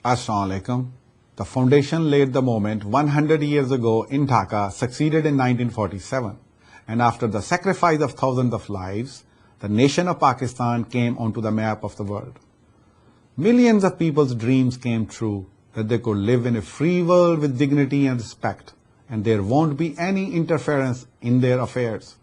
Assalamu alaikum. The foundation laid the moment 100 years ago in Dhaka succeeded in 1947, and after the sacrifice of thousands of lives, the nation of Pakistan came onto the map of the world. Millions of people's dreams came true that they could live in a free world with dignity and respect, and there won't be any interference in their affairs.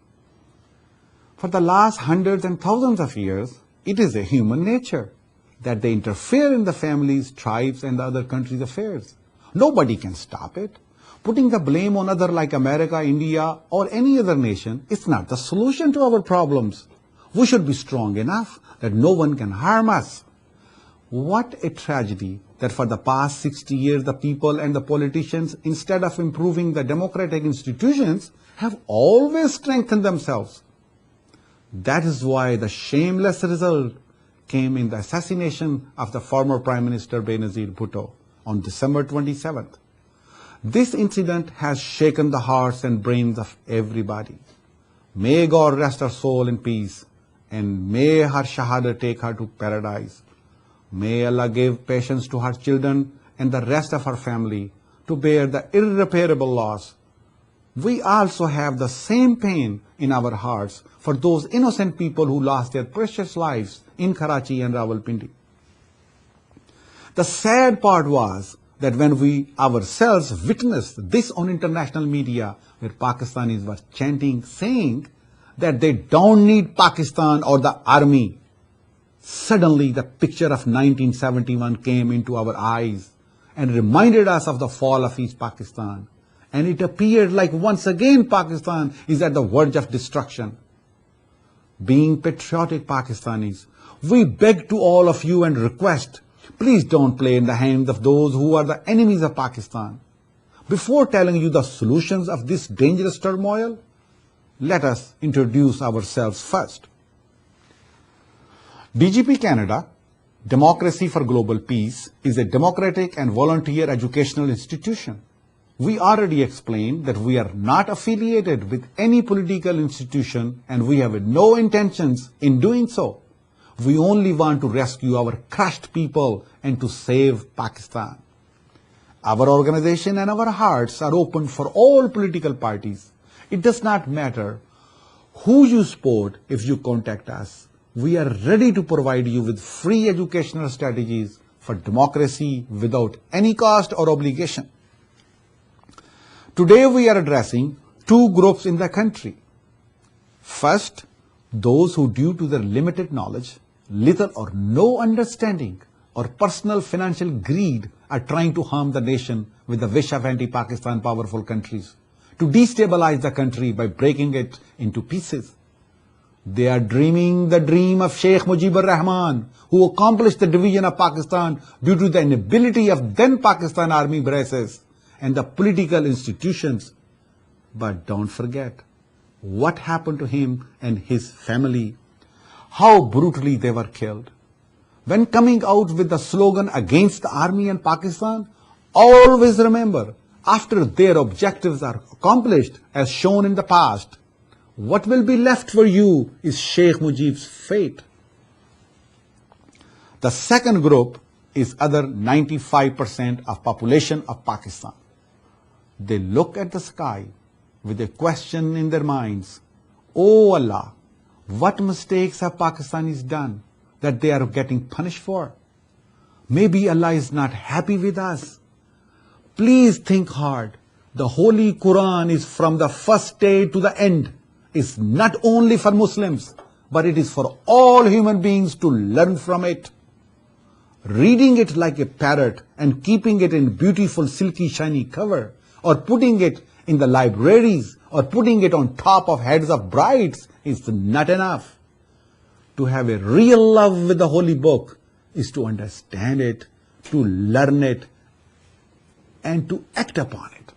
For the last hundreds and thousands of years, it is a human nature that they interfere in the families, tribes, and the other countries' affairs. Nobody can stop it. Putting the blame on others like America, India, or any other nation is not the solution to our problems. We should be strong enough that no one can harm us. What a tragedy that for the past 60 years the people and the politicians, instead of improving the democratic institutions, have always strengthened themselves. That is why the shameless result came in the assassination of the former Prime Minister Benazir Bhutto on December 27th. This incident has shaken the hearts and brains of everybody. May God rest her soul in peace, and may her shahada take her to paradise. May Allah give patience to her children and the rest of her family to bear the irreparable loss. We also have the same pain in our hearts for those innocent people who lost their precious lives in Karachi and Rawalpindi. The sad part was that when we ourselves witnessed this on international media, where Pakistanis were chanting, saying that they don't need Pakistan or the army, suddenly the picture of 1971 came into our eyes and reminded us of the fall of East Pakistan. And it appeared like once again Pakistan is at the verge of destruction. Being patriotic Pakistanis, we beg to all of you and request, please don't play in the hands of those who are the enemies of Pakistan. Before telling you the solutions of this dangerous turmoil, let us introduce ourselves first. DGP Canada, Democracy for Global Peace, is a democratic and volunteer educational institution. We already explained that we are not affiliated with any political institution and we have no intentions in doing so. We only want to rescue our crushed people and to save Pakistan. Our organization and our hearts are open for all political parties. It does not matter who you support if you contact us. We are ready to provide you with free educational strategies for democracy without any cost or obligation. Today we are addressing two groups in the country. First, those who due to their limited knowledge, little or no understanding, or personal financial greed are trying to harm the nation with the wish of anti-Pakistan powerful countries, to destabilize the country by breaking it into pieces. They are dreaming the dream of Sheikh Mujibur Rahman, who accomplished the division of Pakistan due to the inability of then Pakistan army braces and the political institutions. But don't forget what happened to him and his family, how brutally they were killed. When coming out with the slogan against the army and Pakistan, always remember, after their objectives are accomplished as shown in the past, what will be left for you is Sheikh Mujib's fate. The second group is other 95% of population of Pakistan. They look at the sky with a question in their minds. Oh Allah, what mistakes have Pakistanis done that they are getting punished for? Maybe Allah is not happy with us. Please think hard. The Holy Quran is from the first day to the end. It's not only for Muslims, but it is for all human beings to learn from it. Reading it like a parrot and keeping it in beautiful silky shiny cover, or putting it in the libraries, or putting it on top of heads of brides is not enough. To have a real love with the holy book is to understand it, to learn it, and to act upon it.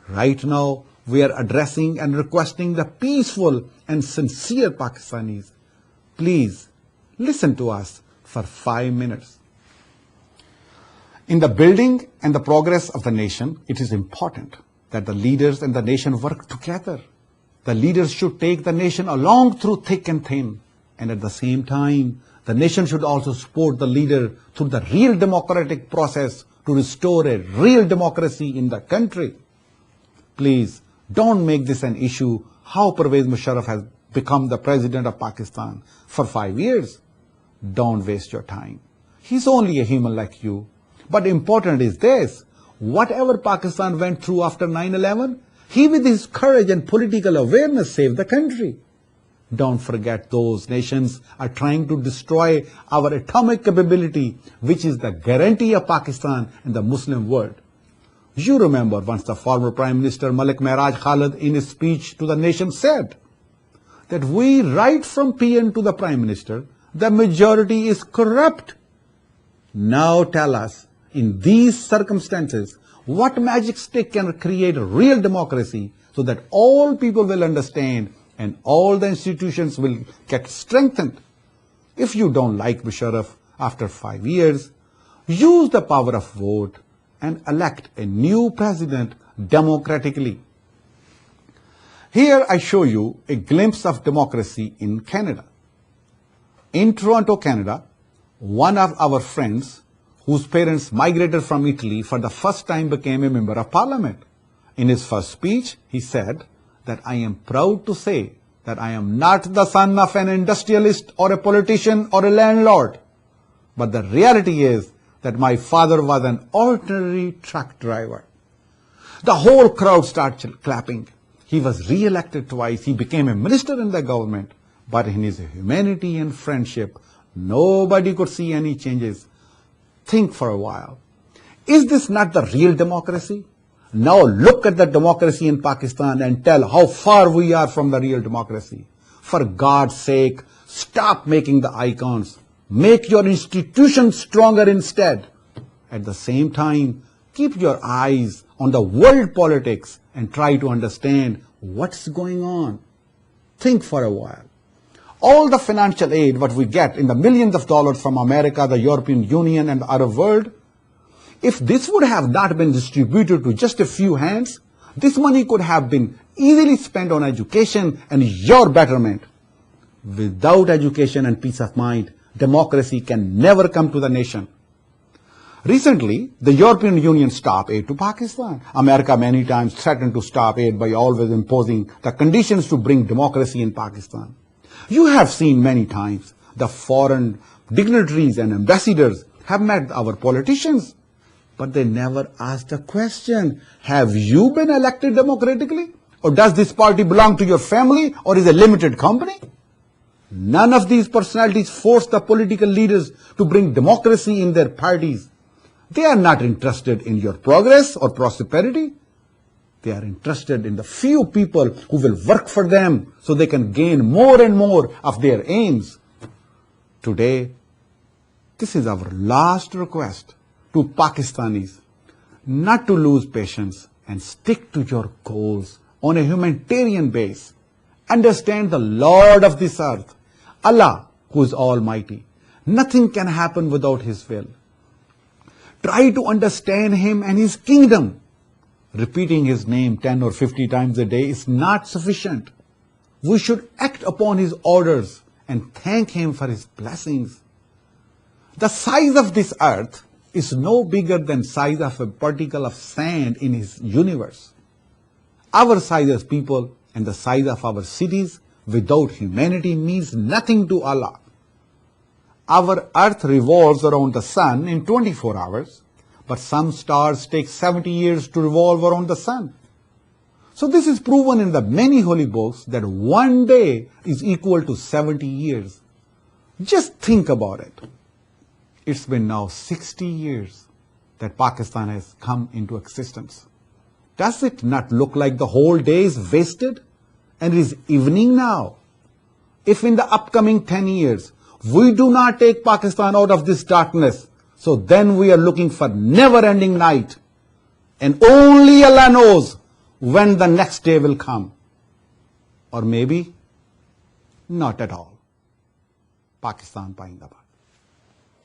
Right now, we are addressing and requesting the peaceful and sincere Pakistanis. Please listen to us for 5 minutes. In the building and the progress of the nation, it is important that the leaders and the nation work together. The leaders should take the nation along through thick and thin, and at the same time, The nation should also support the leader through the real democratic process to restore a real democracy in the country. Please don't make this an issue how Pervez Musharraf has become the president of Pakistan for 5 years. Don't waste your time. He's only a human like you. But important is this, whatever Pakistan went through after 9/11, he with his courage and political awareness saved the country. Don't forget those nations are trying to destroy our atomic capability, which is the guarantee of Pakistan and the Muslim world. You remember once the former Prime Minister Malik Mehraj Khalid in his speech to the nation said that we right from PM to the Prime Minister, the majority is corrupt. Now tell us, in these circumstances, what magic stick can create a real democracy so that all people will understand and all the institutions will get strengthened? If you don't like Musharraf after 5 years, use the power of vote and elect a new president democratically. Here I show you a glimpse of democracy in Canada. In Toronto, Canada, one of our friends whose parents migrated from Italy for the first time became a member of parliament. In his first speech, he said that I am proud to say that I am not the son of an industrialist or a politician or a landlord, but the reality is that my father was an ordinary truck driver. The whole crowd started clapping. He was re-elected twice. He became a minister in the government, but in his humanity and friendship, nobody could see any changes. Think for a while. Is this not the real democracy? Now look at the democracy in Pakistan and tell how far we are from the real democracy. For God's sake, stop making the icons. Make your institutions stronger instead. At the same time, keep your eyes on the world politics and try to understand what's going on. Think for a while. All the financial aid what we get in the millions of dollars from America, the European Union and the Arab world, if this would have not been distributed to just a few hands, this money could have been easily spent on education and your betterment. Without education and peace of mind, democracy can never come to the nation. Recently, the European Union stopped aid to Pakistan. America many times threatened to stop aid by always imposing the conditions to bring democracy in Pakistan. You have seen many times the foreign dignitaries and ambassadors have met our politicians, but they never asked the question, have you been elected democratically? Or does this party belong to your family or is a limited company? None of these personalities force the political leaders to bring democracy in their parties. They are not interested in your progress or prosperity. They are interested in the few people who will work for them so they can gain more and more of their aims. Today, this is our last request to Pakistanis, not to lose patience and stick to your goals on a humanitarian base. Understand the Lord of this earth, Allah, who is almighty. Nothing can happen without His will. Try to understand Him and His kingdom. Repeating His name 10 or 50 times a day is not sufficient. We should act upon His orders and thank Him for His blessings. The size of this earth is no bigger than size of a particle of sand in His universe. Our size as people and the size of our cities without humanity means nothing to Allah. Our earth revolves around the sun in 24 hours, but some stars take 70 years to revolve around the sun. So this is proven in the many holy books that one day is equal to 70 years. Just think about it. It's been now 60 years that Pakistan has come into existence. Does it not look like the whole day is wasted and it is evening now? If in the upcoming 10 years we do not take Pakistan out of this darkness, so then we are looking for never-ending night. And only Allah knows when the next day will come. Or maybe not at all. Pakistan Paindabad.